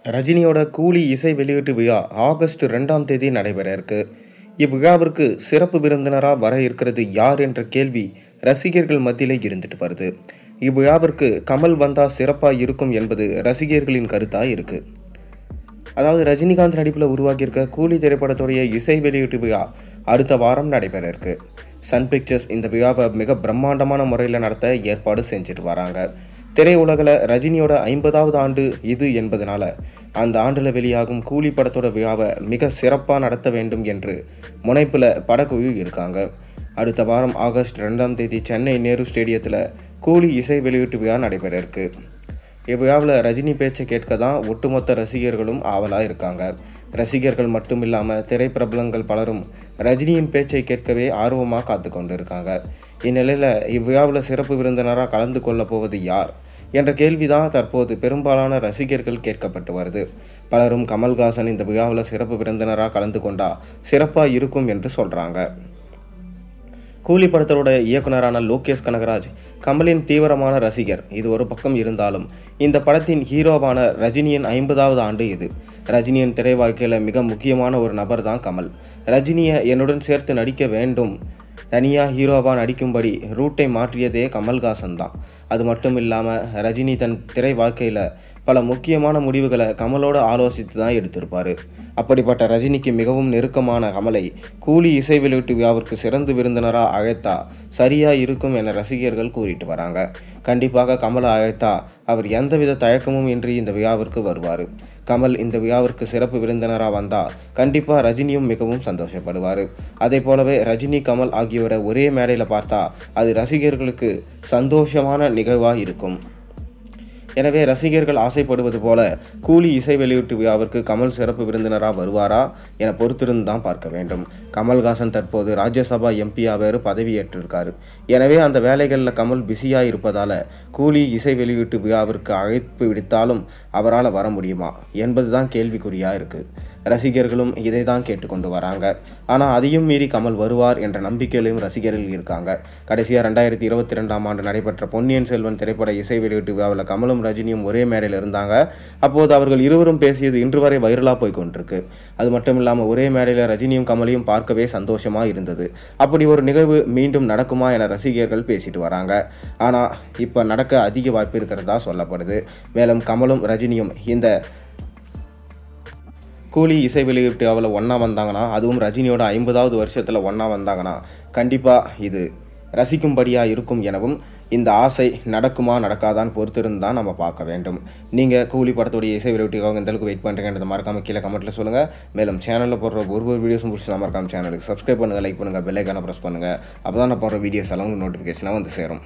ரஜினியோட கூலி இசை வெளியீட்டு விழா ஆகஸ்ட் 2ஆம் தேதி நடைபெற இருக்கு. இவ்விழாவிற்கு சிறப்பு விருந்தினராக வர இருக்கிறது யார் என்ற கேள்வி ரசிகர்கள் மத்தியிலே இருந்துட்டு வருது. இவ்விழாவிற்கு கமல் வந்தா சிறப்பா இருக்கும் என்பது ரசிகர்களின் கருத்தா இருக்கு. அதாவது ரஜினிகாந்த் நடிப்பில் உருவாகியிருக்க கூலி திரைப்படத்துடைய இசை வெளியீட்டு விழா அடுத்த வாரம் நடைபெற இருக்கு. சன் பிக்சர்ஸ் இந்த விழாவை மிக பிரம்மாண்டமான முறையில் நடத்த ஏற்பாடு செஞ்சுட்டு வராங்க. திரையுலகில் ரஜினியோட 50வது ஆண்டு இது என்பதனால அந்த ஆண்டில் வெளியாகும் கூலி படத்தோட விழாவை மிக சிறப்பாக நடத்த வேண்டும் என்று முனைப்பில் படக்குழு இருக்காங்க. அடுத்த வாரம் ஆகஸ்ட் 2ஆம் தேதி சென்னை நேரு ஸ்டேடியத்தில் கூலி இசை வெளியீட்டு விழா நடைபெற இருக்கு. இவ்விழாவில் ரஜினி பேச்சை கேட்க தான் ஒட்டுமொத்த ரசிகர்களும் ஆவலாக இருக்காங்க. ரசிகர்கள் மட்டும் இல்லாமல் திரைப்பிரபலங்கள் பலரும் ரஜினியின் பேச்சை கேட்கவே ஆர்வமாக காத்து கொண்டு இருக்காங்க. இந்நிலையில் இவ்விழாவில் சிறப்பு விருந்தினராக கலந்து கொள்ள போவது யார் என்ற கேள்விதான் தற்போது பெரும்பாலான ரசிகர்கள் கேட்கப்பட்டு வருது. பலரும் கமல்ஹாசன் இந்த விழாவில் சிறப்பு விருந்தினராக கலந்து கொண்டா சிறப்பாக இருக்கும் என்று சொல்கிறாங்க. கூலி படத்தோட இயக்குனரான லோகேஷ் கனகராஜ் கமலின் தீவிரமான ரசிகர். இது ஒரு பக்கம் இருந்தாலும் இந்த படத்தின் ஹீரோவான ரஜினியின் 50வது ஆண்டு இது. ரஜினியின் திரை வாழ்க்கையில் மிக முக்கியமான ஒரு நபர் தான் கமல். ரஜினியை என்னுடன் சேர்த்து நடிக்க வேண்டும், தனியாக ஹீரோவாக நடிக்கும்படி ரூட்டை மாற்றியதே கமல்ஹாசன் தான். அது மட்டும் இல்லாமல் ரஜினி தன் திரை வாழ்க்கையில் பல முக்கியமான முடிவுகளை கமலோடு ஆலோசித்து தான் எடுத்திருப்பார். அப்படிப்பட்ட ரஜினிக்கு மிகவும் நெருக்கமான கமலை கூலி இசை வெளியீட்டு விழாவிற்கு சிறந்த விருந்தினராக அழைத்தா சரியாக இருக்கும் என ரசிகர்கள் கூறிட்டு வராங்க. கண்டிப்பாக கமலை அழைத்தா அவர் எந்தவித தயக்கமும் இன்றி இந்த விழாவிற்கு வருவார். கமல் இந்த விழாவிற்கு சிறப்பு விருந்தினராக வந்தால் கண்டிப்பாக ரஜினியும் மிகவும் சந்தோஷப்படுவார். அதே போலவே ரஜினி கமல் ஆகியோரை ஒரே மேடையில் பார்த்தா அது ரசிகர்களுக்கு சந்தோஷமான நிகழ்வாக இருக்கும். எனவே ரசிகர்கள் ஆசைப்படுவது போல கூலி இசை வெளியீட்டு விழாவிற்கு கமல் சிறப்பு விருந்தினராக வருவாரா என பொறுத்திருந்து தான் பார்க்க வேண்டும். கமல்ஹாசன் தற்போது ராஜ்யசபா எம்பியாக வேறு பதவியேற்றிருக்காரு. எனவே அந்த வேலைகளில் கமல் பிஸியாக இருப்பதால் கூலி இசை வெளியீட்டு விழாவிற்கு அழைப்பு விடுத்தாலும் அவரால் வர முடியுமா என்பது தான் கேள்விக்குறியாக இருக்குது. ரசிகர்களும் இதை தான் கேட்டுக்கொண்டு வராங்க. ஆனால் அதையும் மீறி கமல் வருவார் என்ற நம்பிக்கையிலும் ரசிகர்கள் இருக்காங்க. கடைசியாக 2022ஆம் ஆண்டு நடைபெற்ற பொன்னியின் செல்வன் திரைப்பட இசை வெளியீட்டு விழாவில் கமலும் ரஜினியும் ஒரே மேடையில் இருந்தாங்க. அப்போது அவர்கள் இருவரும் பேசியது இன்று வரை வைரலாக போய் கொண்டிருக்கு. அது மட்டும் இல்லாமல் ஒரே மேடையில் ரஜினியும் கமலையும் பார்க்கவே சந்தோஷமாக இருந்தது. அப்படி ஒரு நிகழ்வு மீண்டும் நடக்குமா என ரசிகர்கள் பேசிட்டு வராங்க. ஆனால் இப்போ நடக்க அதிக வாய்ப்பு இருக்கிறதா சொல்லப்படுது. மேலும் கமலும் ரஜினியும் இந்த கூலி இசை வெளியீட்டு விழாவில் ஒன்றா வந்தாங்கன்னா, அதுவும் ரஜினியோட 50வது வருஷத்தில் ஒன்றா வந்தாங்கன்னா கண்டிப்பாக இது ரசிக்கும்படியாக இருக்கும் எனவும், இந்த ஆசை நடக்குமா நடக்காதான்னு பொறுத்திருந்து தான் நம்ம பார்க்க வேண்டும். நீங்கள் கூலி படத்துடைய இசை வெளியீட்டுக்காக எந்த அளவுக்கு வெயிட் பண்ணுறீங்கன்றதை மறக்காமல் கீழே கமெண்ட்டில் சொல்லுங்கள். மேலும் சேனலில் போடுற ஒரு வீடியோஸும் பிடிச்சி மறக்காமல் சேனலுக்கு சப்ஸ்கிரைப் பண்ணுங்கள், லைக் பண்ணுங்கள், பெல் ஐக்கானை ப்ரெஸ் பண்ணுங்கள். அப்போ தான் நான் போடுற வீடியோஸ் எல்லாம் நோட்டிஃபிகேஷனாக வந்து சேரும்.